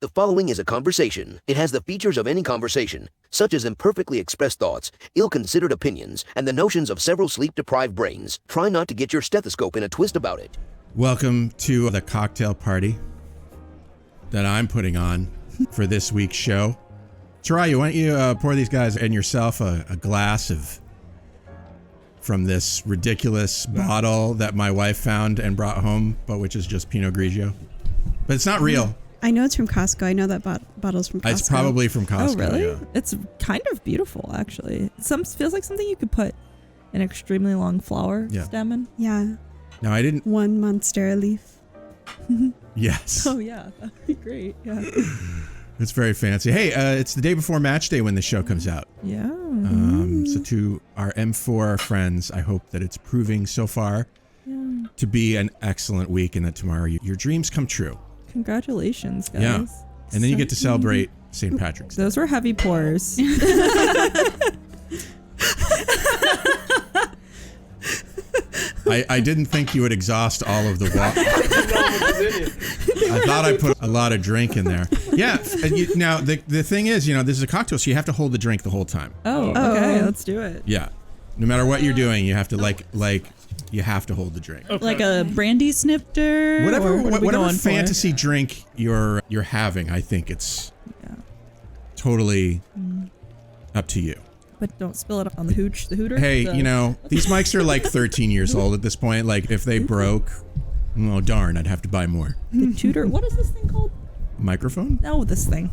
The following is a conversation. It has the features of any conversation, such as imperfectly expressed thoughts, ill-considered opinions, and the notions of several sleep-deprived brains. Try not to get your stethoscope in a twist about it. Welcome to the cocktail party that I'm putting on for this week's show. Chirayu, why don't you pour these guys and yourself a glass from this ridiculous bottle that my wife found and brought home, but which is just Pinot Grigio. But it's not real. I know it's from Costco. I know that bottle's from Costco. It's probably from Costco. Oh, really? Yeah. It's kind of beautiful, actually. Feels like something you could put an extremely long flower stem in. Yeah. No, I didn't. One monstera leaf. Yes. Oh, yeah. That'd be great. Yeah. It's very fancy. Hey, it's the day before match day when the show comes out. Yeah. So to our M4 friends, I hope that it's proving so far to be an excellent week and that tomorrow your dreams come true. Congratulations, guys. Yeah. And then you get to celebrate St. Patrick's Day. Those were heavy pours. I didn't think you would exhaust all of the water. I thought I put a lot of drink in there. Yeah. And now, the thing is, this is a cocktail, so you have to hold the drink the whole time. Oh, okay. Let's do it. Yeah. No matter what you're doing, you have to you have to hold the drink. Okay. Like a brandy snifter? Whatever fantasy drink you're having, I think it's totally up to you. But don't spill it on the hooter. Hey, these mics are like 13 years old at this point. Like, if they broke, oh darn, I'd have to buy more. The tutor. What is this thing called? Microphone? No, this thing.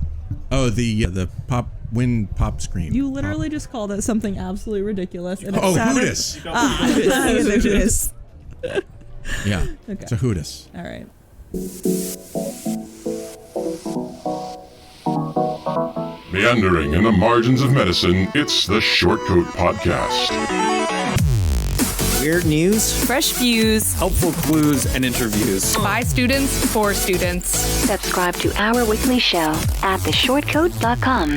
Oh, the pop screen. You literally just called it something absolutely ridiculous. And Hootis. Hootis. Yeah, okay. It's a Hootis. All right. Meandering in the margins of medicine, it's the Shortcoat Podcast. Weird news, fresh views, helpful clues, and interviews. By students, for students. Subscribe to our weekly show at theshortcoat.com.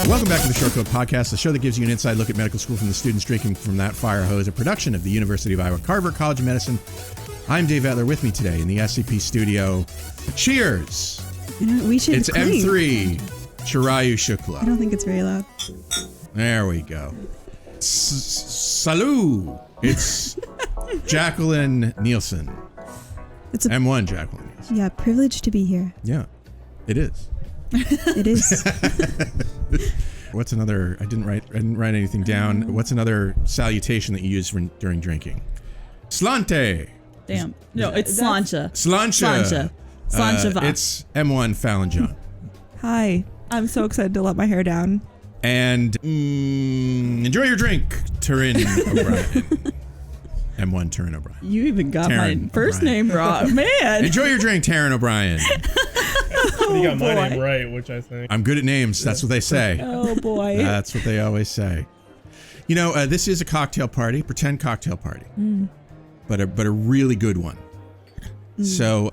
Welcome back to the Shortcoat Podcast, the show that gives you an inside look at medical school from the students drinking from that fire hose, a production of the University of Iowa Carver College of Medicine. I'm Dave Etler. With me today in the SCP studio. Cheers! We should It's clean. M3 Chirayu Shukla. I don't think it's very loud. There we go. Salut! It's Jacquelyn Nielson. It's a M1 Jacquelyn Nielson. Privilege to be here. Yeah, it is. It is. What's another? I didn't write anything down. What's another salutation that you use during drinking? Slante. Damn. No, it's slancha. Slancha. Slancha. It's M1 Fallon Jung. Hi. I'm so excited to let my hair down. And enjoy your drink, Taryn O'Brien. M1 Taryn O'Brien. You even got Taryn my first O'Brien. name wrong. Man. Enjoy your drink, Taryn O'Brien. You got my name right, which I think. I'm good at names. That's what they say. Oh, boy. That's what they always say. This is a cocktail party, pretend cocktail party, but a really good one. So,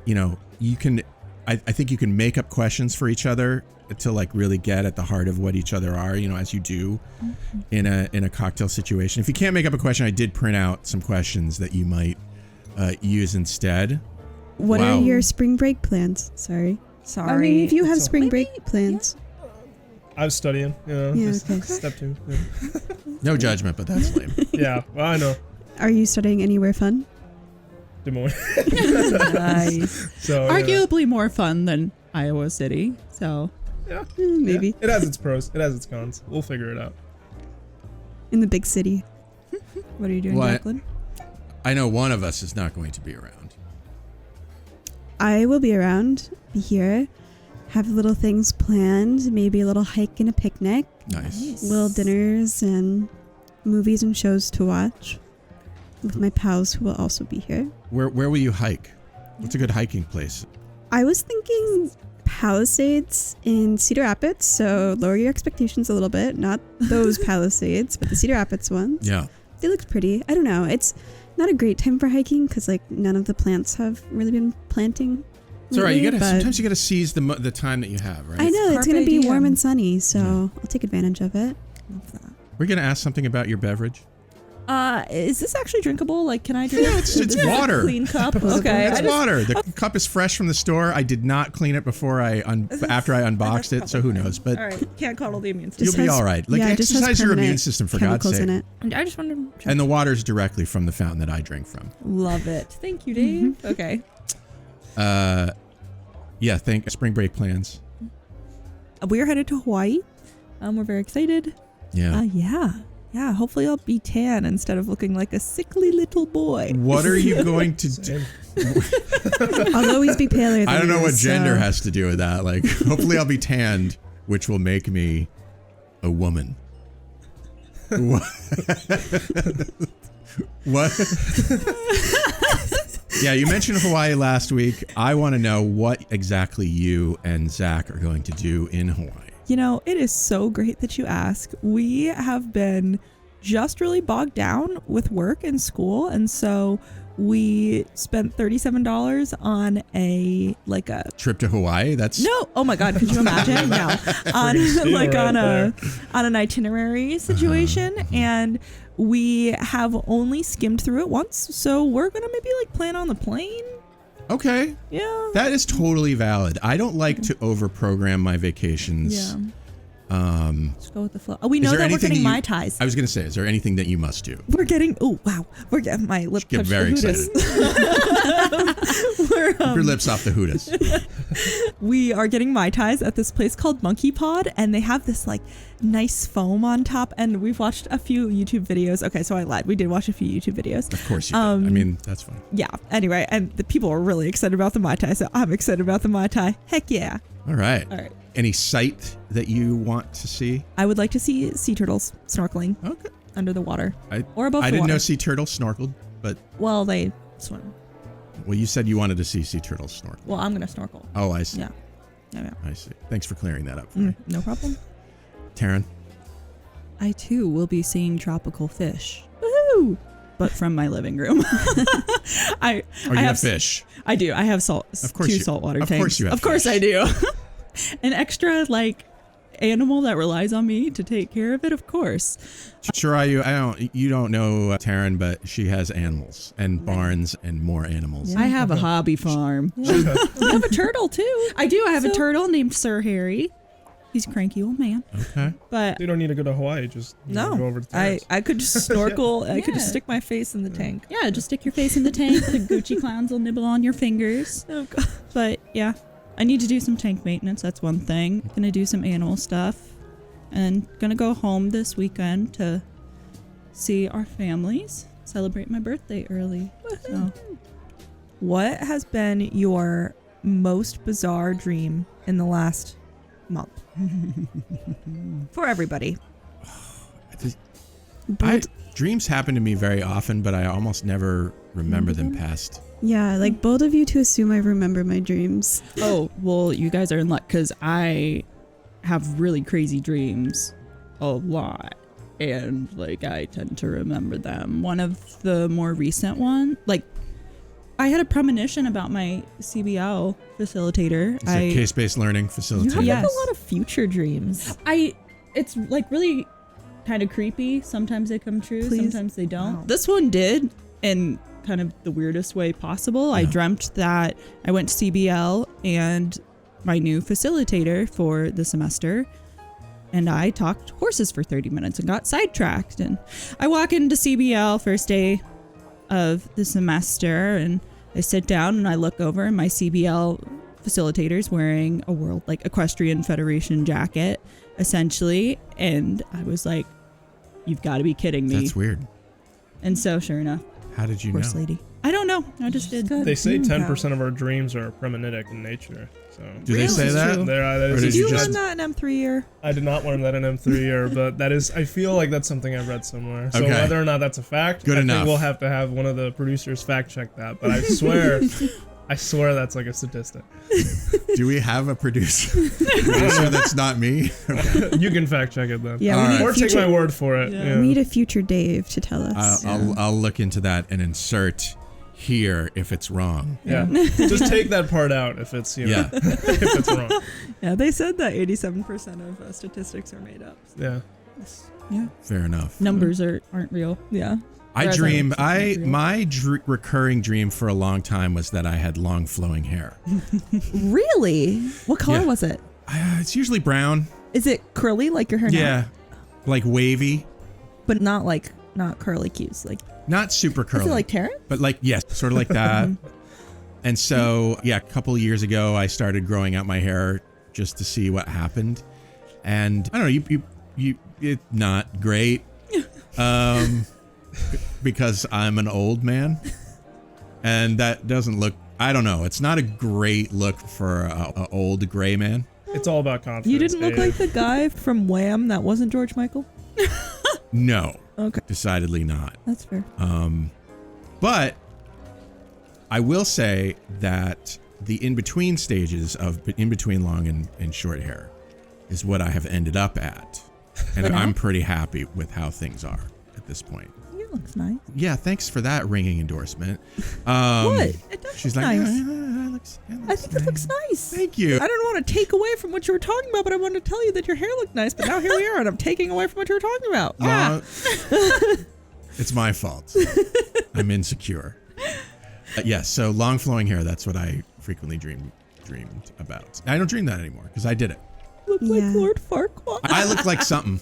you can, I think you can make up questions for each other to really get at the heart of what each other are, as you do in a cocktail situation. If you can't make up a question, I did print out some questions that you might use instead. What are your spring break plans? Sorry. Sorry. I mean, if you have spring break plans. I was studying, step 2. Yeah. No judgment, but that's lame. Yeah, well, I know. Are you studying anywhere fun? Des Moines. Nice. So, arguably more fun than Iowa City, so. Yeah. Maybe. Yeah. It has its pros. It has its cons. We'll figure it out. In the big city. What are you doing, Jacquelyn? I know one of us is not going to be around. I will be around, be here, have little things planned, maybe a little hike and a picnic. Nice. Little dinners and movies and shows to watch with my pals who will also be here. Where will you hike? What's a good hiking place? I was thinking Palisades in Cedar Rapids, so lower your expectations a little bit. Not those Palisades, but the Cedar Rapids ones. Yeah. They look pretty. I don't know. It's not a great time for hiking because none of the plants have really been planting. It's all right. Sometimes you gotta seize the time that you have, right? I know it's gonna be warm and sunny, so Yeah. I'll take advantage of it. Love that. We're gonna ask something about your beverage. Is this actually drinkable? Like, can I drink? Yeah, it's water. Clean cup. Okay. It's water. The cup is fresh from the store. I did not clean it before after I unboxed it, so who knows? But all right, can't coddle the immune system. You'll be all right. Like, exercise your immune system, for God's sake. I just wondered. And the water's directly from the fountain that I drink from. Love it. Thank you, Dave. Okay. Yeah. Spring break plans. We're headed to Hawaii. We're very excited. Yeah. Yeah, hopefully I'll be tan instead of looking like a sickly little boy. What are you going to do? I'll always be paler than I don't know what gender so. has to do with that. Like, hopefully I'll be tanned, which will make me a woman. What? Yeah, you mentioned Hawaii last week. I want to know what exactly you and Zach are going to do in Hawaii. You know, it is so great that you ask. We have been just really bogged down with work and school. And so we spent $37 on a trip to Hawaii. No. Oh my God. Could you imagine? No. On an itinerary situation. And we have only skimmed through it once. So we're going to maybe plan on the plane. Okay. Yeah. That is totally valid. I don't like to overprogram my vacations. Yeah. Just go with the flow. Oh, we know that we're getting Mai Tais. I was going to say, is there anything that you must do? We're getting, we're getting my lip touch very the excited. Your lips off the hoodas. We are getting Mai Tais at this place called Monkey Pod, and they have this nice foam on top, and we've watched a few YouTube videos. Okay, so I lied. We did watch a few YouTube videos. Of course you did. I mean, that's fine. Yeah. Anyway, and the people are really excited about the Mai Tai, so I'm excited about the Mai Tai. Heck yeah. All right. Any sight that you want to see? I would like to see sea turtles snorkeling under the water or above the water. I didn't know sea turtles snorkeled, but... Well, they swim. Well, you said you wanted to see sea turtles snorkel. Well, I'm going to snorkel. Oh, I see. Yeah. I see. Thanks for clearing that up for me. No problem. Taryn? I, too, will be seeing tropical fish. Woohoo! But from my living room. I have fish. I do. I have two saltwater tanks. Of course you have Of course I do. An extra animal that relies on me to take care of it, of course. Chirayu, you don't know Taryn, but she has animals and barns and more animals. Yeah. I have a hobby farm. You have a turtle too. I do. I have a turtle named Sir Harry. He's a cranky old man. Okay. But you don't need to go to Hawaii. Just go over to Taryn's. I could just snorkel. I could just stick my face in the tank. Yeah, just stick your face in the tank. The Gucci clowns will nibble on your fingers. Oh God. But yeah, I need to do some tank maintenance. That's one thing. Gonna do some animal stuff. And gonna go home this weekend to see our families. Celebrate my birthday early. So. What has been your most bizarre dream in the last month? For everybody. Dreams happen to me very often, but I almost never remember them past. Yeah, bold of you to assume I remember my dreams. Oh, well, you guys are in luck because I have really crazy dreams a lot. And I tend to remember them. One of the more recent one, I had a premonition about my CBL facilitator. It's a case-based learning facilitator. You have a lot of future dreams. It's really kind of creepy. Sometimes they come true, sometimes they don't. Wow. This one did, in kind of the weirdest way possible. Yeah. I dreamt that I went to CBL and my new facilitator for the semester, and I talked horses for 30 minutes and got sidetracked. And I walk into CBL first day of the semester, and I sit down and I look over, and my CBL facilitator's wearing a World Equestrian Federation jacket, essentially. And I was like, you've got to be kidding me. That's weird. And so sure enough. How did you horse know? Lady. I don't know. I just did. They say 10% of our dreams are premonitic in nature. So do they say that? Did you learn that in M3 year? I did not learn that in M3 year, but that is. I feel like that's something I've read somewhere. So okay. Whether or not that's a fact, I think we'll have to have one of the producers fact check that. But I swear that's a statistic. Do we have a producer that's not me? Okay. You can fact check it then. Yeah, or take my word for it. Yeah. We need a future Dave to tell us. I'll look into that and insert here if it's wrong. Yeah. Just take that part out if it's if it's wrong. Yeah, they said that 87% of statistics are made up. Yeah. Yeah. Fair enough. Numbers aren't real. Yeah. I dream. My recurring dream for a long time was that I had long flowing hair. Really? What color was it? It's usually brown. Is it curly like your hair now? Yeah, like wavy, but not curly cues. Like not super curly. Is it like Taryn? But like yes, sort of like that. And so yeah, a couple of years ago, I started growing out my hair just to see what happened. And I don't know, you it's not great. Because I'm an old man, and that doesn't look. I don't know. It's not a great look for a old gray man. It's all about confidence. You didn't look like the guy from Wham that wasn't George Michael? No. Okay. Decidedly not. That's fair. But I will say that the in-between stages of in-between long and short hair is what I have ended up at. And I'm pretty happy with how things are at this point. It looks nice. Yeah, thanks for that ringing endorsement. What? It does She's look like, nice. I think it looks nice. Thank you. I don't want to take away from what you were talking about, but I wanted to tell you that your hair looked nice. But now here we are, and I'm taking away from what you were talking about. It's my fault. I'm insecure. Yes, so long flowing hair, that's what I frequently dreamed about. I don't dream that anymore because I did it. Look like Lord Farquaad. I look like something.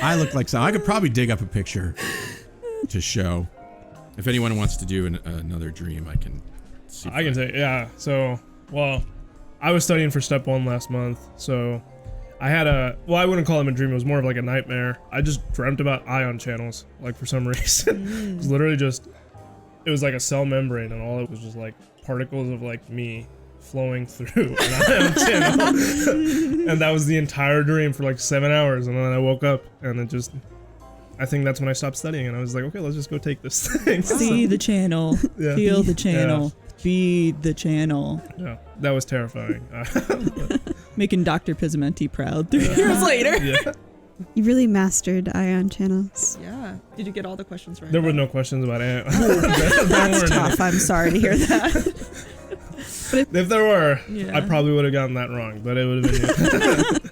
I could probably dig up a picture to show. If anyone wants to do another dream, I can see. I can say, yeah. So, well, I was studying for step 1 last month. So I had I wouldn't call it a dream. It was more of like a nightmare. I just dreamt about ion channels, like for some reason. It was literally it was like a cell membrane, and all it was just like particles of like me flowing through an ion channel. And that was the entire dream for like 7 hours. And then I woke up, and I think that's when I stopped studying, and I was like, okay, let's just go take this thing. See the channel, feel the channel, be the channel. Yeah, that was terrifying. Making Dr. Pizzamenti proud 3 years later. Yeah. You really mastered ion channels. Yeah. Did you get all the questions right? There were no questions about it. That's tough. I'm sorry to hear that. If there were, I probably would have gotten that wrong, but it would have been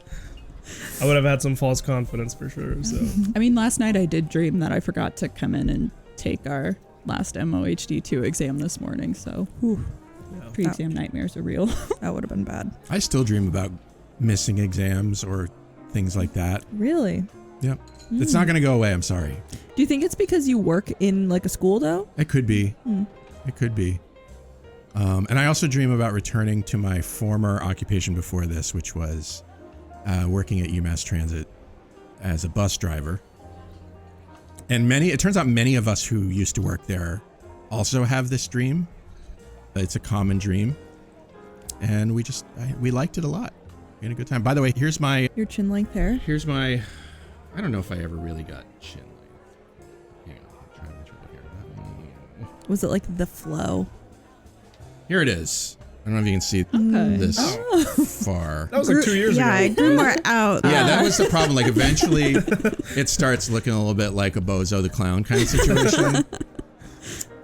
I would have had some false confidence for sure. So I mean, last night I did dream that I forgot to come in and take our last MOHD2 exam this morning, so pre-exam nightmares are real. That would have been bad. I still dream about missing exams or things like that. Really? Yep. It's not going to go away, I'm sorry. Do you think it's because you work in like a school though? It could be. It could be. And I also dream about returning to my former occupation before this, which was working at UMass Transit as a bus driver. And it turns out many of us who used to work there also have this dream. It's a common dream. And we liked it a lot. We had a good time. By the way, here's your chin length hair. Here's I don't know if I ever really got chin length. Hang on, I'm trying to look here. Was it like the flow? Here it is. I don't know if you can see this far. That was like 2 years ago. Yeah, it grew more out. Yeah, that was the problem. Like eventually it starts looking a little bit like a Bozo the Clown kind of situation.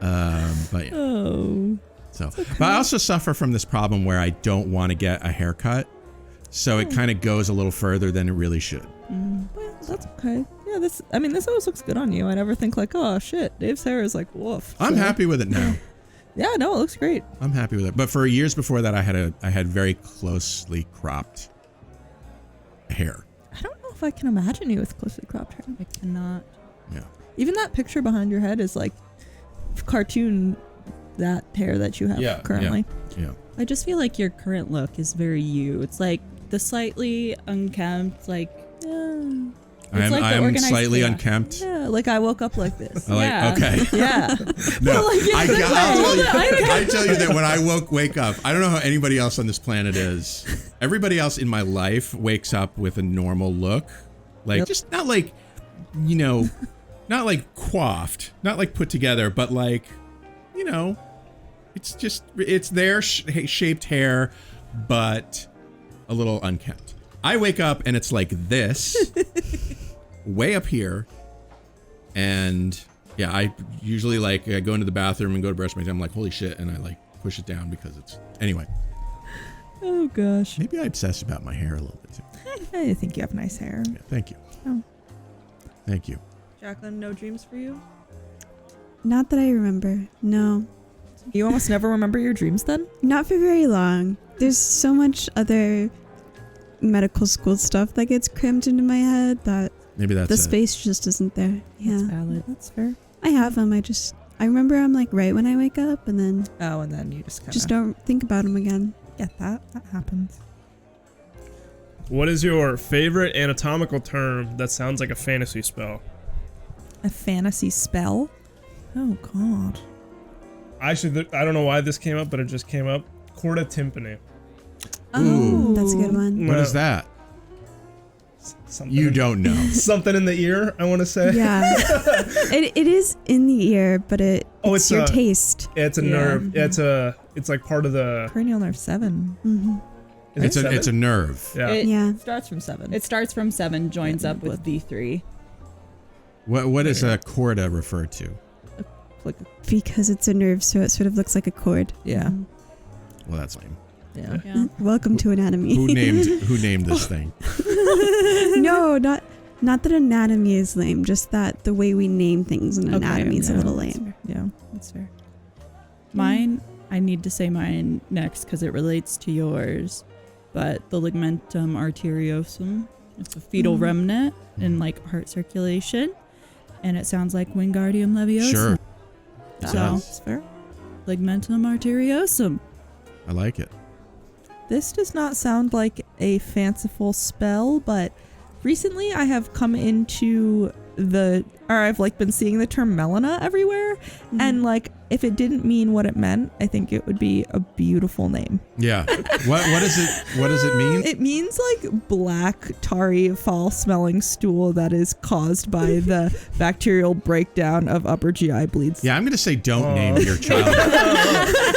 But yeah. Oh. So, okay. But I also suffer from this problem where I don't want to get a haircut. So it kind of goes a little further than it really should. Well, that's okay. Yeah, this always looks good on you. I never think like, oh shit, Dave's hair is like woof. I'm happy with it now. Yeah, no, it looks great. I'm happy with it. But for years before that, I had very closely cropped hair. I don't know if I can imagine you with closely cropped hair. I cannot. Yeah. Even that picture behind your head is like cartoon that hair that you have currently. Yeah. I just feel like your current look is very you. It's like the slightly unkempt, like I'm slightly unkempt. Yeah, like I woke up like this. Okay. Yeah. No, I tell you that when I wake up, I don't know how anybody else on this planet is. Everybody else in my life wakes up with a normal look, like just not like, not like coiffed, not like put together, but like, it's their shaped hair, but a little unkempt. I wake up and it's like this, way up here, and I usually I go into the bathroom and go to brush my teeth. I'm like, holy shit, and I push it down because anyway. Oh gosh. Maybe I obsess about my hair a little bit too. I think you have nice hair. Yeah, thank you. Oh. Thank you. Jacquelyn, no dreams for you? Not that I remember. No. You almost never remember your dreams then? Not for very long. There's so much other medical school stuff that gets crammed into my head that Maybe that's the it. space just isn't there. Yeah. That's valid. That's fair. I have them. I remember I'm like right when I wake up and then Oh, and then you just kind of just don't think about them again. get that. That happens. What is your favorite anatomical term that sounds like a fantasy spell? A fantasy spell? Oh, God. I don't know why this came up, but it just came up. Corda tympani. Ooh. That's a good one. What is that? Something You don't know. Something in the ear, I want to say. Yeah. it is in the ear, but it's your taste. It's a nerve. It's like part of the Cranial nerve 7. Mm-hmm. Is it It's a nerve. Yeah. It Starts from 7. It starts from 7, joins up with V3. What does a corda refer to? Because it's a nerve, so it sort of looks like a cord. Yeah. Well, that's lame. Yeah. Welcome to anatomy. Who named this thing? No, not that anatomy is lame, just that the way we name things in anatomy is a little lame. Yeah, that's fair. Mine, I need to say mine next because it relates to yours. But the ligamentum arteriosum, it's a fetal remnant in like heart circulation. And it sounds like Wingardium Leviosa. Sure. So, That's fair. ligamentum arteriosum. I like it. This does not sound like a fanciful spell, but recently I have come into I've like been seeing the term melana everywhere, and like if it didn't mean what it meant, I think it would be a beautiful name. Yeah. What does it mean? It means like black, tarry, foul-smelling stool that is caused by the bacterial breakdown of upper GI bleeds. Yeah, I'm going to say don't name your child.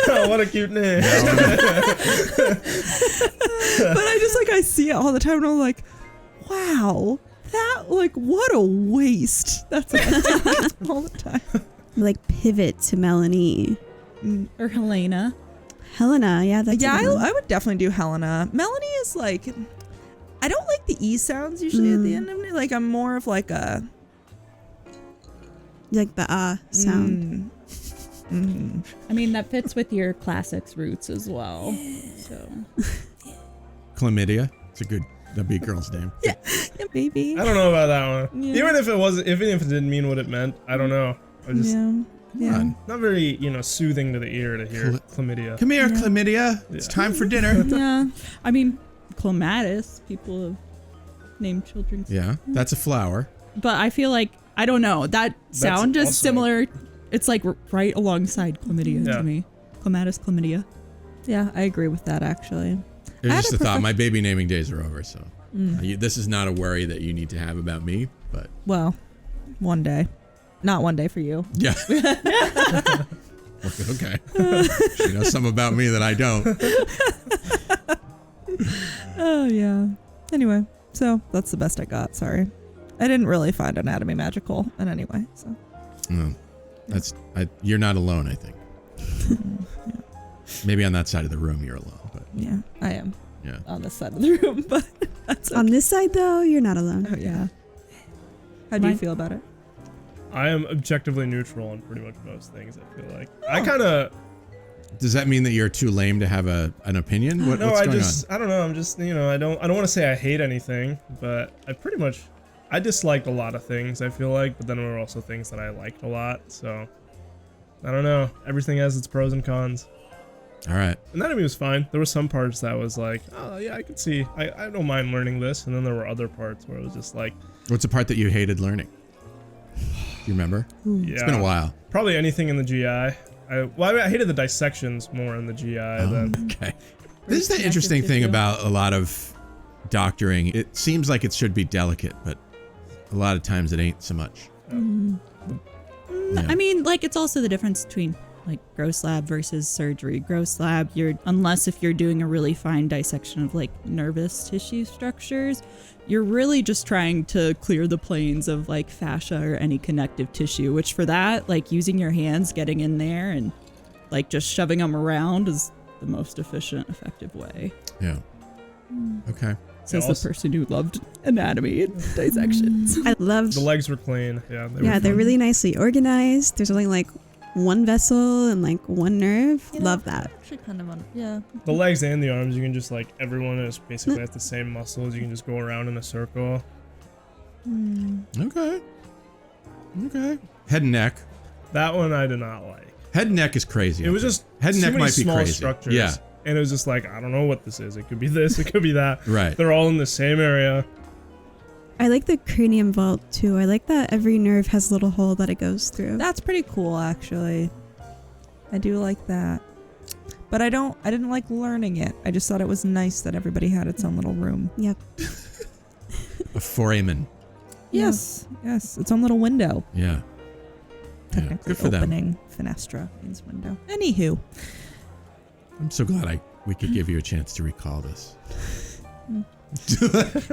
Oh, what a cute name. But I see it all the time and I'm like, wow, that what a waste. That's what I think all the time. Like pivot to Melanie. Or Helena. Helena, yeah, that's I would definitely do Helena. Melanie is like, I don't like the E sounds usually at the end of it. Like I'm more of like a like the sound. I mean, that fits with your classics roots as well. So Chlamydia. That'd be a girl's name. yeah, baby. I don't know about that one. Yeah. Even if it didn't mean what it meant, I don't know. I just not very, soothing to the ear to hear chlamydia. Come here, chlamydia. It's time for dinner. yeah, I mean, clematis. People have named children. Yeah, that's a flower. But I feel like I don't know. That sound is similar. It's like right alongside chlamydia to me. Clematis, chlamydia. Yeah, I agree with that actually. It was just a thought. My baby naming days are over, so this is not a worry that you need to have about me. But well, one day, not one day for you. Yeah. Okay. She knows some about me that I don't. Oh yeah. Anyway, so that's the best I got. Sorry, I didn't really find anatomy magical in any way. So. No, you're not alone. I think. Yeah. Maybe on that side of the room you're alone, but yeah, I am. Yeah. On this side of the room, but that's okay. On this side though, you're not alone. Oh yeah. How do you feel about it? I am objectively neutral on pretty much most things. I feel like I kind of. Does that mean that you're too lame to have an opinion? What's going on? I don't know. I'm just I don't want to say I hate anything, but I disliked a lot of things. I feel like, but then there were also things that I liked a lot. So I don't know. Everything has its pros and cons. All right. Anatomy was fine. There were some parts that was like, oh yeah, I could see. I don't mind learning this, and then there were other parts where it was just like. What's the part that you hated learning? Do you remember? Yeah. It's been a while. Probably anything in the GI. I hated the dissections more in the GI than. Okay. This is the interesting thing about a lot of doctoring. It seems like it should be delicate, but a lot of times it ain't so much. Yeah. I mean, like it's also the difference between like gross lab versus surgery. Gross lab, unless if you're doing a really fine dissection of like nervous tissue structures, you're really just trying to clear the planes of like fascia or any connective tissue, which for that, like using your hands, getting in there and like just shoving them around is the most efficient, effective way. Yeah. Okay. Says also- the person who loved anatomy and dissections. I loved. The legs were clean. Yeah. They're really nicely organized. There's only like one vessel and like one nerve. You know, Love that. Actually, kind of yeah. The legs and the arms, you can just like everyone is basically has the same muscles. You can just go around in a circle. Okay. Head and neck. That one I did not like. Head and neck is crazy. It was just head and too neck many might be small crazy. structures. Yeah. And it was just like, I don't know what this is. It could be this, it could be that. Right. They're all in the same area. I like the cranium vault too. I like that every nerve has a little hole that it goes through. That's pretty cool, actually. I do like that. But I didn't like learning it. I just thought it was nice that everybody had its own little room. Yep. A foramen. Yes. Its own little window. Yeah. Technically good for them. opening fenestra means window. Anywho. I'm so glad we could give you a chance to recall this.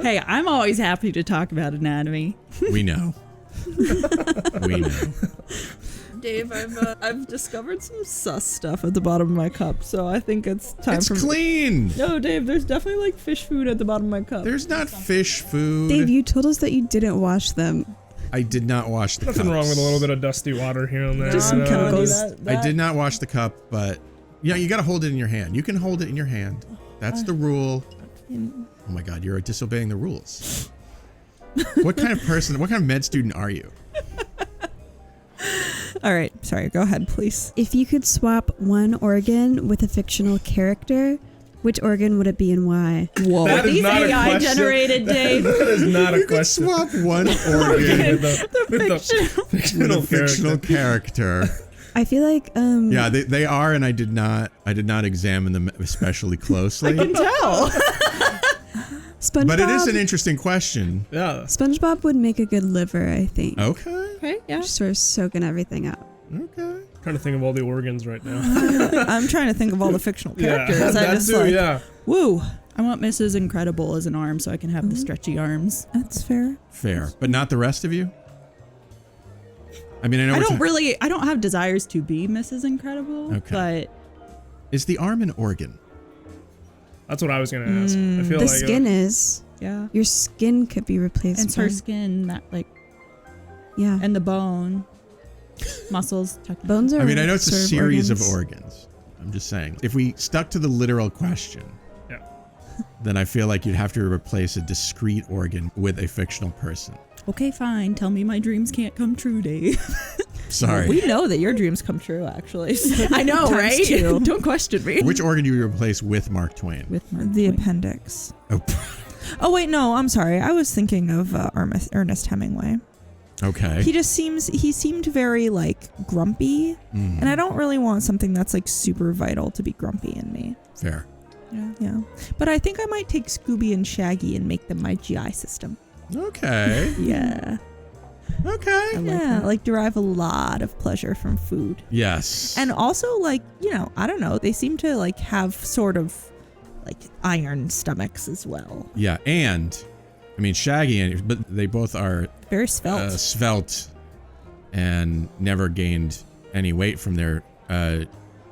Hey, I'm always happy to talk about anatomy. We know. We know. Dave, I've discovered some sus stuff at the bottom of my cup, so I think it's time It's for clean. No, Dave, there's definitely like fish food at the bottom of my cup. There's not fish food. Dave, you told us that you didn't wash them. I did not wash the Nothing cups. wrong with a little bit of dusty water here and there. Just some chemicals. I did not wash the cup, but yeah, you got to hold it in your hand. You can hold it in your hand. That's the rule. Oh my God, you're disobeying the rules. What kind of person, what kind of med student are you? All right, sorry, go ahead, please. If you could swap one organ with a fictional character, which organ would it be and why? Whoa. That is These not a AI question. generated, Dave. That is not a You can question. swap one organ with a fictional with a fictional character. I feel like Yeah, they are, and I did not examine them especially closely. I can tell. SpongeBob. But it is an interesting question. Yeah. SpongeBob would make a good liver, I think. Okay. Okay, yeah. Just sort of soaking everything up. Okay. Trying to think of all the organs right now. I'm trying to think of all the fictional Yeah, characters. I that just too, like, yeah. woo. I want Mrs. Incredible as an arm so I can have the stretchy arms. That's fair. Fair, but not the rest of you. I mean, I know I don't have desires to be Mrs. Incredible, Okay. but is the arm an organ? That's what I was gonna ask. I feel The like skin is. yeah. Your skin could be replaced. And her skin, that like, Yeah. and the bone, muscles. Bones are. I mean, I know it's a sort series organs. of organs. I'm just saying, if we stuck to the literal question, Yeah. then I feel like you'd have to replace a discrete organ with a fictional person. Okay, fine. Tell me my dreams can't come true, Dave. Sorry. We know that your dreams come true, actually. I know, Times right? two. Don't question me. Which organ do you replace with Mark Twain? With The appendix. Oh, Oh, wait, no, I'm sorry. I was thinking of Ernest Hemingway. okay. He seemed very like grumpy, and I don't really want something that's like super vital to be grumpy in me. Fair. Yeah. But I think I might take Scooby and Shaggy and make them my GI system. Okay. Yeah. Okay. Like derive a lot of pleasure from food. Yes. And also like, I don't know, they seem to like have sort of like iron stomachs as well. Yeah, and I mean Shaggy, but they both are Very svelte. svelte, and never gained any weight from their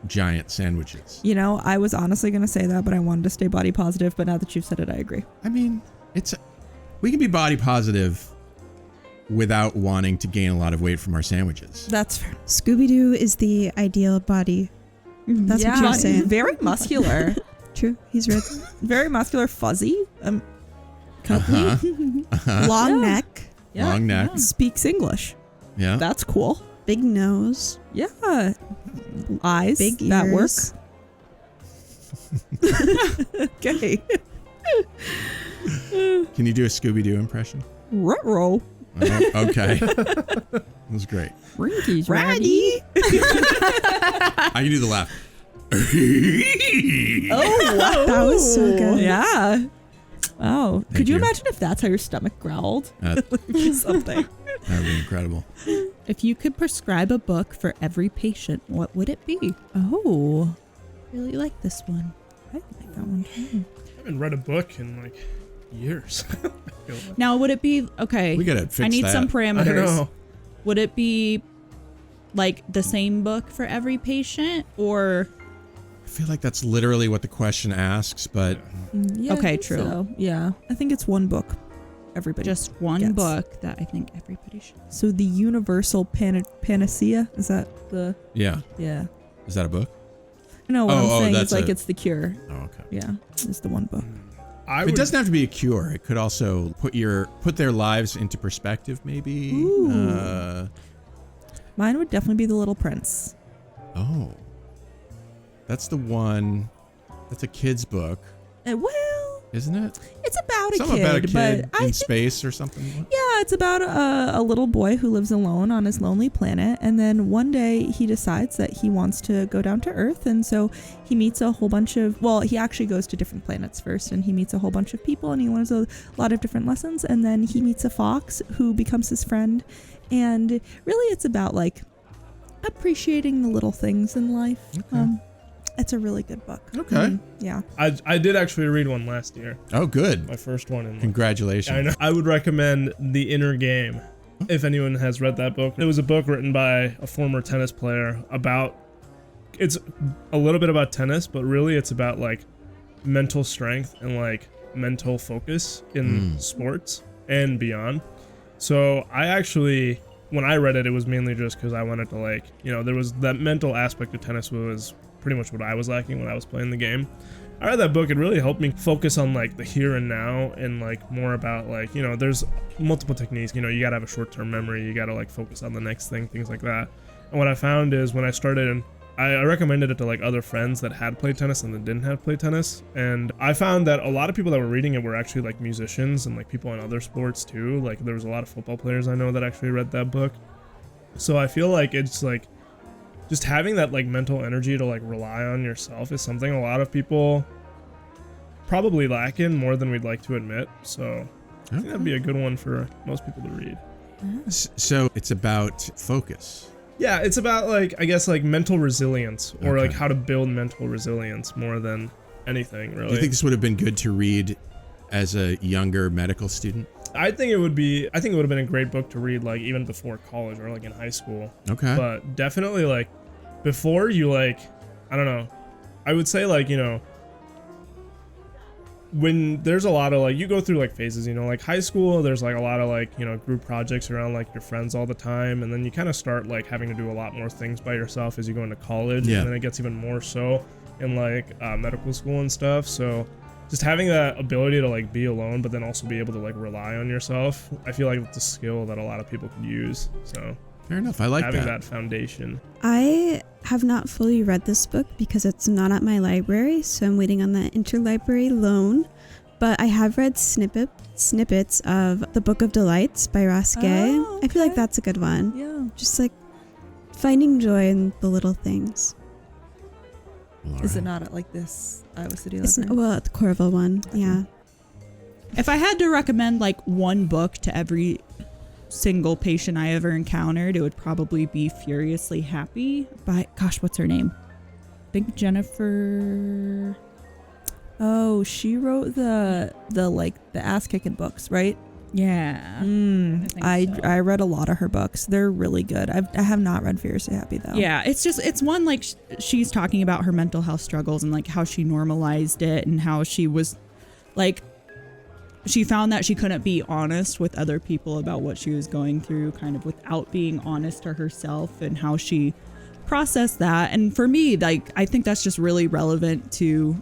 giant sandwiches. I was honestly going to say that, but I wanted to stay body positive. But now that you've said it, I agree. I mean, we can be body positive without wanting to gain a lot of weight from our sandwiches. That's fair. Scooby-Doo is the ideal body. That's what you're saying. Very muscular. True. He's right. Very muscular, fuzzy. Long neck. Yeah. Long neck. Speaks English. Yeah. That's cool. Big nose. Yeah. Eyes. Big ears. That work. Okay. Can you do a Scooby-Doo impression? Ruh-roh. Oh, okay. That was great. Rinky's Raggy. I can do the laugh. Oh, wow. That was so good. Yeah. Oh, Thank could you you. imagine if that's how your stomach growled? That Something. would be incredible. If you could prescribe a book for every patient, what would it be? Oh, Really like this one. I like that one too. I haven't read a book in like years. Now, would it be okay? We gotta fix I need that. some I parameters. know. Would it be like the same book for every patient, or feel like that's literally what the question asks, but Yeah, Okay, I think true. so. Yeah, I think it's one book. Everybody Just one gets. book that I think everybody should. So the universal panacea, is that the? yeah. Yeah. Is that a book? No, what I'm saying that's is like it's the cure. Oh, okay. Yeah, it's the one book. It doesn't have to be a cure. It could also put their lives into perspective, maybe. Ooh. Mine would definitely be The Little Prince. Oh. That's the one. That's a kid's book, Well, isn't it? it's about Something a about a kid, kid but in space or something. yeah, it's about a little boy who lives alone on his lonely planet, and then one day he decides that he wants to go down to Earth, and so he meets a whole bunch of, well, he actually goes to different planets first, and he meets a whole bunch of people, and he learns a lot of different lessons, and then he meets a fox who becomes his friend, and really it's about like appreciating the little things in life. Okay. It's a really good book. Okay. Yeah. I did actually read one last year. Oh, good. My first one. In Congratulations. I know. I would recommend The Inner Game if anyone has read that book. It was a book written by a former tennis player about, it's a little bit about tennis, but really it's about like mental strength and like mental focus in sports and beyond. So I actually, when I read it, it was mainly just because I wanted to like, there was that mental aspect of tennis was pretty much what I was lacking when I was playing the game. I read that book. It really helped me focus on like the here and now and like more about like, there's multiple techniques. You gotta have a short-term memory. You gotta like focus on the next thing, things like that. And what I found is when I started, I recommended it to like other friends that had played tennis and that didn't have played tennis. And I found that a lot of people that were reading it were actually like musicians and like people in other sports too. Like there was a lot of football players I know that actually read that book. So I feel like it's like, just having that like mental energy to like rely on yourself is something a lot of people probably lack in more than we'd like to admit. So I think that'd be a good one for most people to read. So it's about focus. Yeah, it's about like, I guess like mental resilience or like how to build mental resilience more than anything really. Do you think this would have been good to read as a younger medical student? I think it would have been a great book to read like even before college or like in high school. Okay. But definitely like before you like, I don't know, I would say like, when there's a lot of like, you go through like phases, like high school, there's like a lot of like, group projects around like your friends all the time. And then you kind of start like having to do a lot more things by yourself as you go into college. Yeah. And then it gets even more so in like medical school and stuff. So just having that ability to like be alone, but then also be able to like rely on yourself, I feel like it's a skill that a lot of people could use. So fair enough. I like having that foundation. I have not fully read this book because it's not at my library, so I'm waiting on that interlibrary loan. But I have read snippets of The Book of Delights by Ross Gay. Oh, I feel like okay. that's a good one. Yeah. Just like finding joy in the little things. Well, Is it alright. not at like this Iowa City It's, Library? well, at the Corville one, yeah. If I had to recommend like one book to every single patient I ever encountered, it would probably be Furiously Happy by, gosh, what's her name? I think Jennifer. Oh, she wrote the ass kicking books, right? Yeah. I read a lot of her books. They're really good. I have not read Fiercely Happy though. Yeah, it's one like she's talking about her mental health struggles and like how she normalized it and how she was like, she found that she couldn't be honest with other people about what she was going through kind of without being honest to herself, and how she processed that. And for me, like, I think that's just really relevant to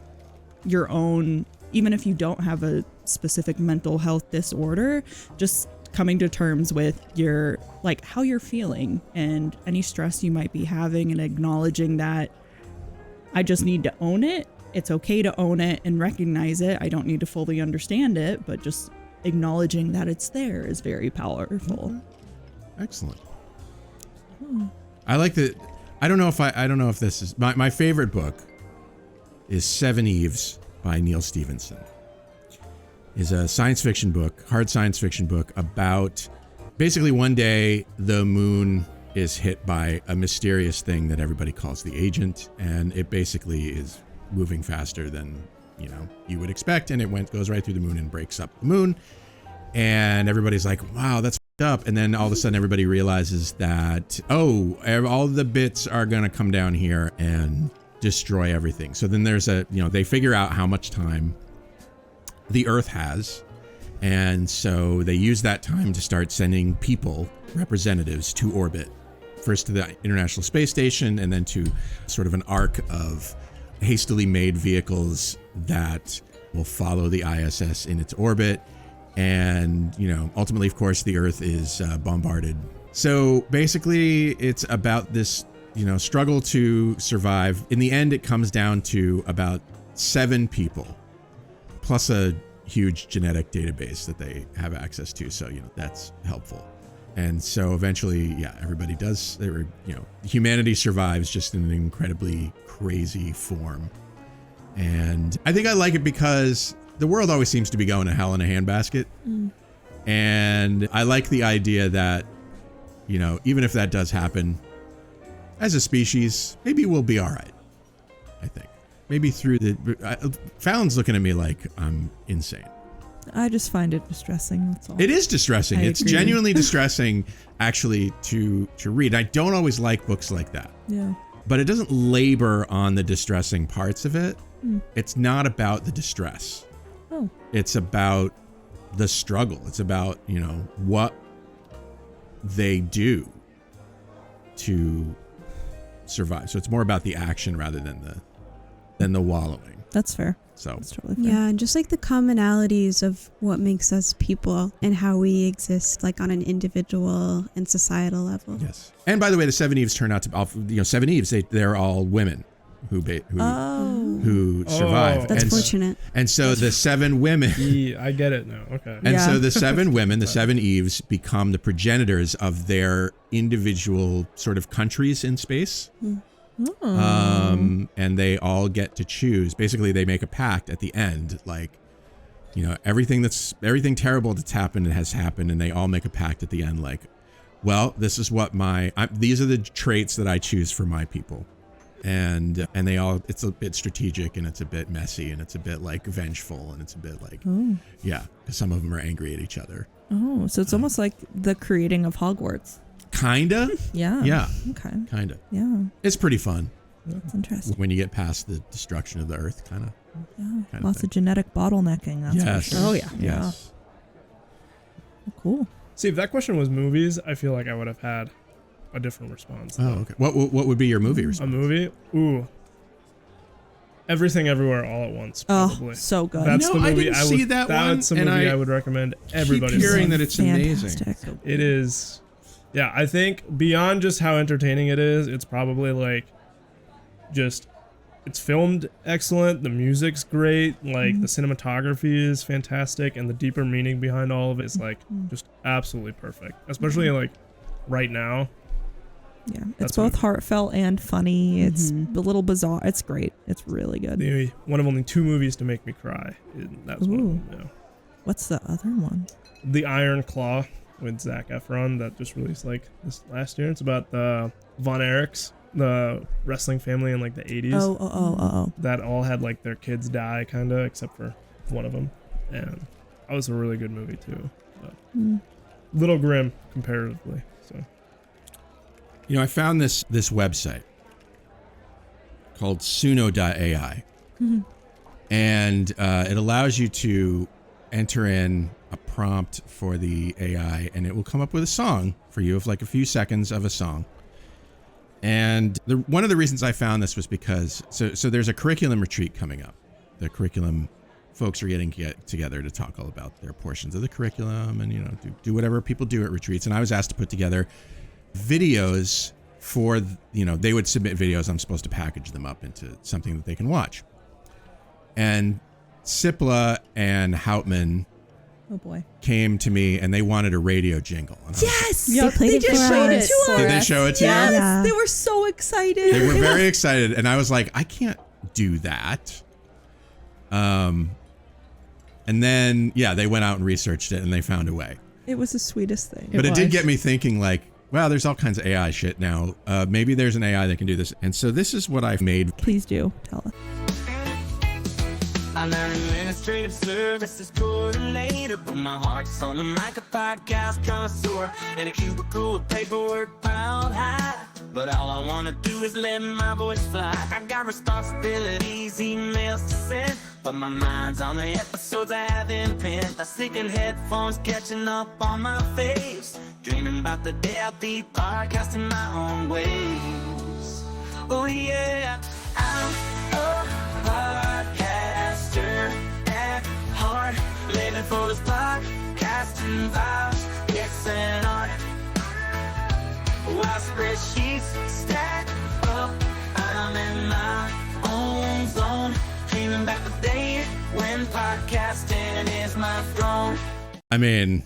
your own, even if you don't have a specific mental health disorder, just coming to terms with your, like, how you're feeling and any stress you might be having, and acknowledging that I just need to own it. It's okay to own it and recognize it. I don't need to fully understand it, but just acknowledging that it's there is very powerful. Excellent. I like that. I don't know if this is my favorite book is Seven Eves by Neil Stephenson. Is a science fiction book, hard science fiction book about basically one day the moon is hit by a mysterious thing that everybody calls the agent, and it basically is moving faster than you would expect, and it goes right through the moon and breaks up the moon, and everybody's like, wow, that's f***ed up. And then all of a sudden everybody realizes that all the bits are gonna come down here and destroy everything. So then there's they figure out how much time the Earth has. And so they use that time to start sending people, representatives, to orbit. First to the International Space Station, and then to sort of an arc of hastily made vehicles that will follow the ISS in its orbit. And, ultimately, of course, the Earth is bombarded. So basically, it's about this, struggle to survive. In the end, it comes down to about 7 people, plus a huge genetic database that they have access to. So, that's helpful. And so eventually, everybody does, humanity survives just in an incredibly crazy form. And I think I like it because the world always seems to be going to hell in a handbasket. And I like the idea that, even if that does happen, as a species, maybe we'll be all right, I think. Maybe through Fallon's looking at me like I'm insane. I just find it distressing. That's all. It is distressing. It's genuinely distressing, actually, to read. I don't always like books like that. Yeah. But it doesn't labor on the distressing parts of it. It's not about the distress. Oh. It's about the struggle. It's about, what they do to survive. So it's more about the action rather than the wallowing. That's fair. So that's totally fair. Yeah, and just like the commonalities of what makes us people and how we exist, like on an individual and societal level. Yes. And by the way, the 7 Eves turn out to, 7 Eves, they're all women who survive. That's fortunate. And so the 7 women. Yeah, I get it now. Okay. And so the 7 women, the 7 Eves, become the progenitors of their individual sort of countries in space. And they all get to choose. Basically, they make a pact at the end, like, everything terrible that's happened has happened, and they all make a pact at the end, like, well, this is what these are the traits that I choose for my people, and they all, it's a bit strategic, and it's a bit messy, and it's a bit like vengeful, and it's a bit like, because some of them are angry at each other. Oh, so it's almost like the creating of Hogwarts. Kinda. Yeah. Yeah. Okay. Kinda. Yeah. It's pretty fun. That's interesting. When you get past the destruction of the Earth, kind of. Yeah. Lots of genetic bottlenecking. That's for sure. Oh yeah. Yes. Yeah. Cool. See, if that question was movies, I feel like I would have had a different response. Oh, okay. What would be your movie response? A movie? Ooh. Everything Everywhere All at Once, probably. Oh, so good. That's the movie I didn't see that one. That's a movie I would recommend everybody keep hearing see. that it's fantastic. amazing. It is. Yeah, I think beyond just how entertaining it is, it's probably like it's filmed excellent, the music's great, like the cinematography is fantastic, and the deeper meaning behind all of it is like just absolutely perfect. Especially like right now. Yeah, it's both heartfelt and funny. It's a little bizarre. It's great. It's really good. One of only 2 movies to make me cry. That was one of them. Yeah. What's the other one? The Iron Claw with Zac Efron that just released like this last year. It's about the Von Erichs, the wrestling family in like the 80s. Oh. That all had like their kids die kind of, except for one of them. And that was a really good movie too. But little grim comparatively. So. I found this website called Suno.ai. And it allows you to enter in a prompt for the AI, and it will come up with a song for you of like a few seconds of a song. And one of the reasons I found this was because so there's a curriculum retreat coming up. The curriculum folks are getting together to talk all about their portions of the curriculum and do whatever people do at retreats. And I was asked to put together videos for they would submit videos. I'm supposed to package them up into something that they can watch. And Sipla and Houtman came to me and they wanted a radio jingle. Yes! They just showed it to us. Did they show it to you? Yes, they were so excited. They were very excited, and I was like, I can't do that. And then they went out and researched it and they found a way. It was the sweetest thing. But it did get me thinking, like, wow, there's all kinds of AI shit now. Maybe there's an AI that can do this. And so this is what I've made. Please do tell us. I learned administrative services coordinator, but my heart's on like a podcast connoisseur in a cubicle with paperwork piled high. but all I wanna do is let my voice fly. I got responsibilities, emails to send, but my mind's on the episodes I haven't penned. I stick in headphones, catching up on my faves, dreaming about the day I'll be podcasting my own ways. Oh yeah, I'm a podcaster at heart, living for this podcasting vibes, yes and art. While spreadsheets stack up, I'm in my own zone, dreaming back the day when podcasting is my throne. I mean,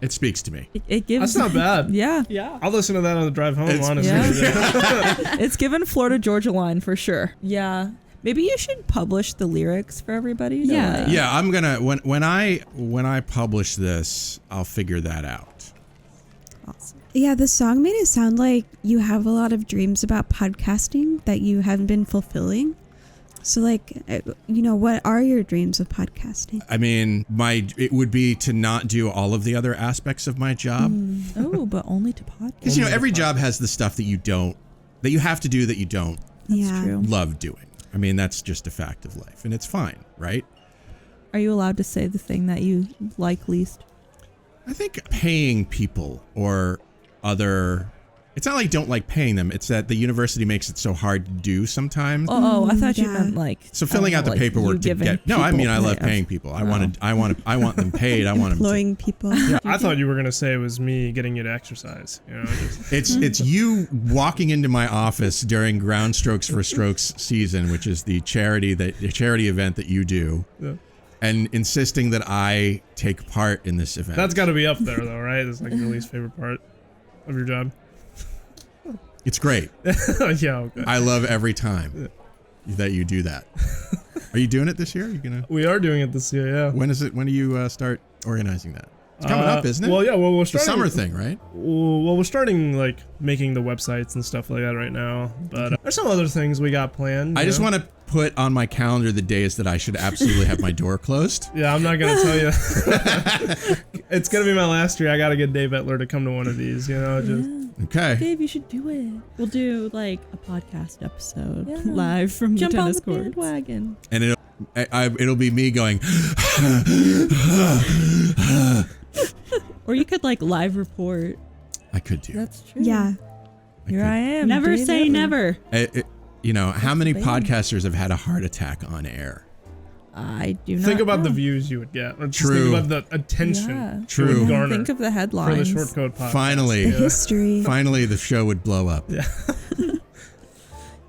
it speaks to me. It gives. That's not bad. Yeah. I'll listen to that on the drive home, honestly. Yeah. It's given Florida Georgia line for sure. Yeah. Maybe you should publish the lyrics for everybody. Yeah, I'm gonna when I publish this, I'll figure that out. Awesome. Yeah, the song made it sound like you have a lot of dreams about podcasting that you haven't been fulfilling. So, like, what are your dreams of podcasting? I mean, it would be to not do all of the other aspects of my job. Oh, but only to podcast. Because every job has the stuff that you have to do that you don't love doing. I mean, that's just a fact of life, and it's fine, right? Are you allowed to say the thing that you like least? I think paying people or other... It's not like I don't like paying them. It's that the university makes it so hard to do sometimes. Oh, I thought you meant like... So filling out the paperwork to get... No, I mean, I love paying people. I want them paid. I want them employing people. Yeah, I thought you were going to say it was me getting you to exercise. It's you walking into my office during Ground Strokes for Strokes season, which is the charity event that you do. Yeah. And insisting that I take part in this event. That's got to be up there, though, right? It's like your least favorite part of your job. It's great. Yeah, okay. I love every time that you do that. Are you doing it this year? We are doing it this year, yeah. When do you start organizing that? It's coming up, isn't it? Well, yeah. Well, we're starting. The summer thing, right? Well, we're starting like making the websites and stuff like that right now. But there's some other things we got planned. I just want to put on my calendar the days that I should absolutely have my door closed. Yeah, I'm not gonna tell you. It's gonna be my last year. I gotta get Dave Etler to come to one of these. Okay. Dave, you should do it. We'll do like a podcast episode live from the tennis court. Jump on the bandwagon. And it'll be me going. Or you could like live report. I could do. That's true. Yeah. Here I am. Never Dave say Etler. never. How many podcasters have had a heart attack on air? I do not think about know. the views you would get. Or just True. Think about the attention. Yeah. You would garner Think of the headlines. for the Short Code podcast. Finally, The history. Finally, the show would blow up. Yeah.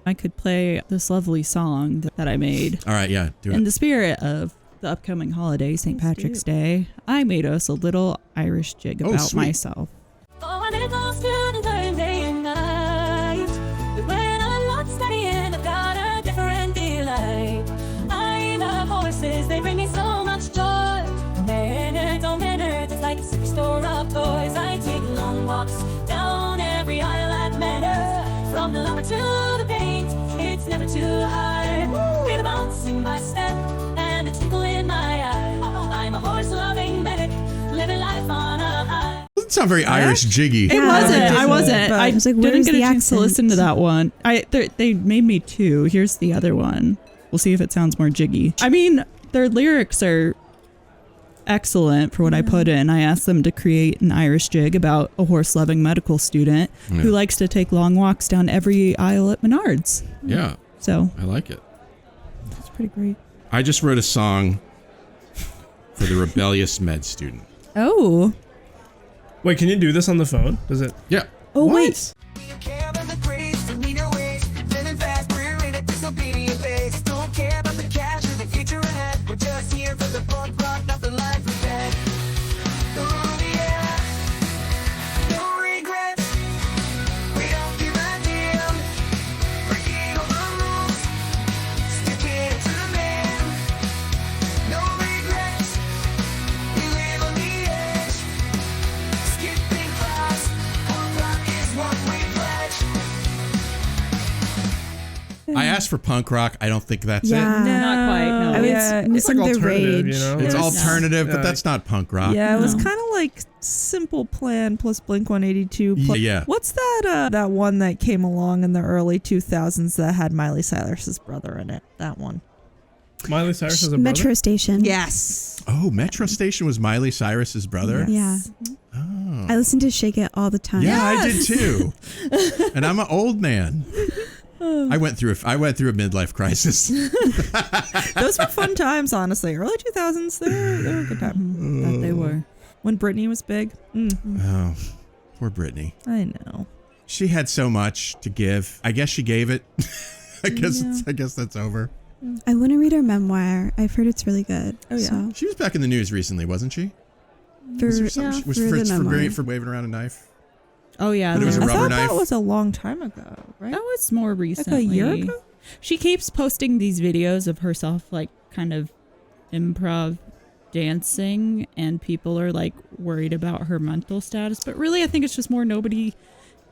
I could play this lovely song that I made. All right, yeah, do it. In the spirit of the upcoming holiday, St. Patrick's Day, I made us a little Irish jig about sweet. myself. Oh, and it goes to the day and night. But when I'm not studying, I've got a different delight. I love horses, they bring me so much joy. Menards, it's like a superstore of toys. I take long walks down every aisle at Menards. From the lumber to the paint, it's never too hard. With a bounce in my step and a tinkle in my eye. I'm a horse-loving medic, living life on a high. Doesn't sound very Irish jiggy. It wasn't. I wasn't. I was like, didn't where's get a the chance to accent? listen to that one. They made me two. Here's the other one. We'll see if it sounds more jiggy. I mean, their lyrics are excellent for what I put in. I asked them to create an Irish jig about a horse-loving medical student who likes to take long walks down every aisle at Menards. Yeah. So I like it. That's pretty great. I just wrote a song for the rebellious med student. Oh. Wait, can you do this on the phone? Does it? Yeah. Oh, What? wait. Skipping class, one block is what we I asked for punk rock. I don't think that's Yeah. it. No, Not quite, no. I was It's missing like the alternative, rage. you know? It's Yeah. alternative, but Yeah. that's not punk rock. Yeah, it was No. kind of like Simple Plan plus Blink-182. Yeah. What's that one that came along in the early 2000s that had Miley Cyrus's brother in it? That one. Miley Cyrus is a brother? Metro Station. Yes. Oh, Metro Station was Miley Cyrus's brother? Yeah. Oh. I listen to Shake It all the time. Yeah, I did too. And I'm an old man. I went through a midlife crisis. Those were fun times, honestly. Early 2000s, they were a good time. That they were. When Britney was big. Oh, poor Britney. I know. She had so much to give. I guess she gave it. I guess that's over. I want to read her memoir. I've heard it's really good. Oh, yeah. So, She was back in the news recently, wasn't she? for, Was there something- was for the memoir. for waving around a knife? Oh, yeah. But it was a I rubber thought knife. that was a long time ago, right? That was more recently. Like a year ago? She keeps posting these videos of herself, like, kind of improv dancing, and people are, like, worried about her mental status. But really, I think it's just more nobody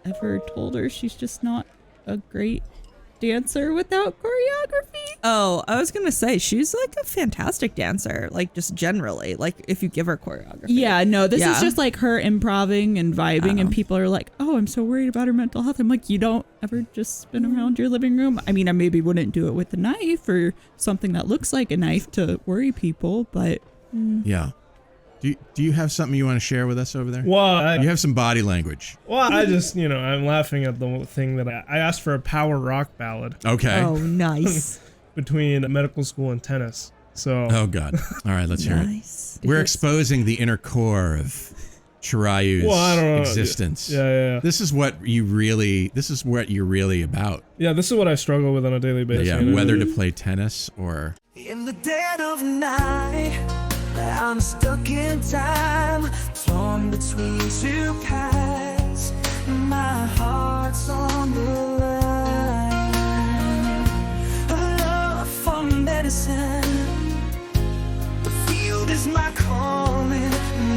ever told her she's just not a great dancer without choreography. Oh, I was going to say, she's like a fantastic dancer, like just generally, like if you give her choreography. Yeah, no, this Yeah. is just like her improving and vibing, Oh. and people are like, oh, I'm so worried about her mental health. I'm like, you don't ever just spin around your living room? I mean, I maybe wouldn't do it with a knife or something that looks like a knife to worry people, but Yeah. Do you have something you want to share with us over there? Well, You have some body language. I just, I'm laughing at the thing that I asked for a power rock ballad. Okay. Oh, nice. Between medical school and tennis. So. Oh, God. All right, let's hear it. Nice. We're exposing the inner core of Chirayu's I don't know. existence. Yeah. This is what you're really about. Yeah, this is what I struggle with on a daily basis. Yeah, whether to play tennis or... In the dead of night, I'm stuck in time, torn between two paths. My heart's on the line. A love for medicine. The field is my calling,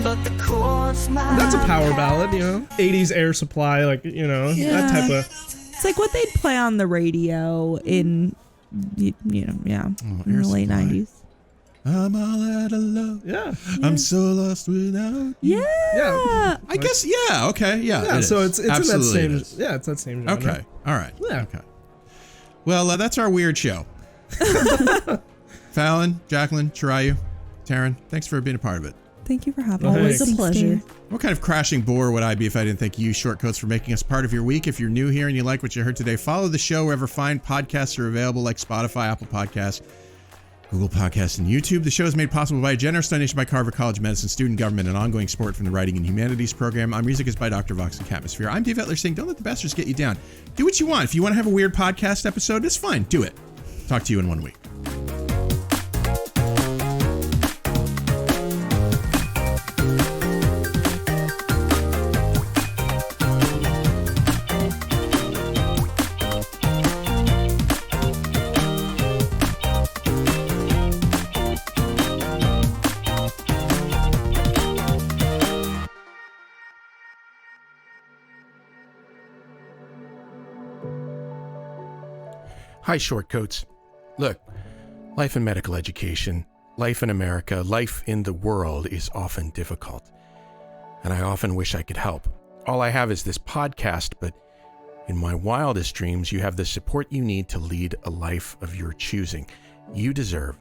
but the chord's my. That's a power ballad, 80s Air Supply, that type of. It's like what they'd play on the radio in, in the late 90s. I'm all out of love. Yeah. I'm so lost without you. Yeah. I guess, yeah, okay, yeah. Yeah, so it's Absolutely in it that is. same. Yeah, it's that same genre. Okay, all right. Yeah. Okay. Well, that's our weird show. Fallon, Jacquelyn, Chirayu, Taryn, thanks for being a part of it. Thank you for having Oh, me. Always thanks. a pleasure. What kind of crashing bore would I be if I didn't thank you, Shortcoats, for making us part of your week? If you're new here and you like what you heard today, follow the show wherever fine podcasts are available, like Spotify, Apple Podcasts, Google Podcasts, and YouTube. The show is made possible by a generous donation by Carver College of Medicine, student government, and ongoing support from the Writing and Humanities program. Our music is by Dr. Vox and Catmosphere. I'm Dave Etler saying, don't let the bastards get you down. Do what you want. If you want to have a weird podcast episode, it's fine. Do it. Talk to you in 1 week. Hi, Shortcoats. Look, life in medical education, life in America, life in the world is often difficult. And I often wish I could help. All I have is this podcast, but in my wildest dreams, you have the support you need to lead a life of your choosing. You deserve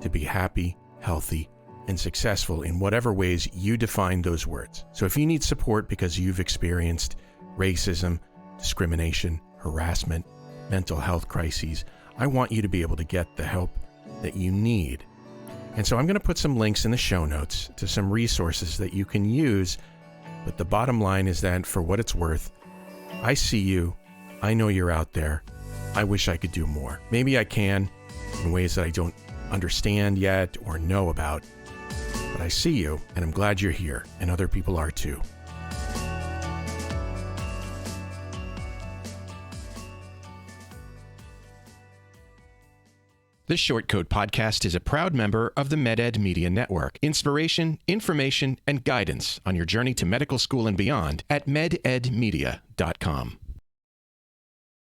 to be happy, healthy, and successful in whatever ways you define those words. So if you need support because you've experienced racism, discrimination, harassment, mental health crises, I want you to be able to get the help that you need. And so I'm going to put some links in the show notes to some resources that you can use. But the bottom line is that, for what it's worth, I see you. I know you're out there. I wish I could do more. Maybe I can in ways that I don't understand yet or know about. But I see you, and I'm glad you're here, and other people are too. This Shortcode podcast is a proud member of the MedEd Media Network. Inspiration, information, and guidance on your journey to medical school and beyond at mededmedia.com.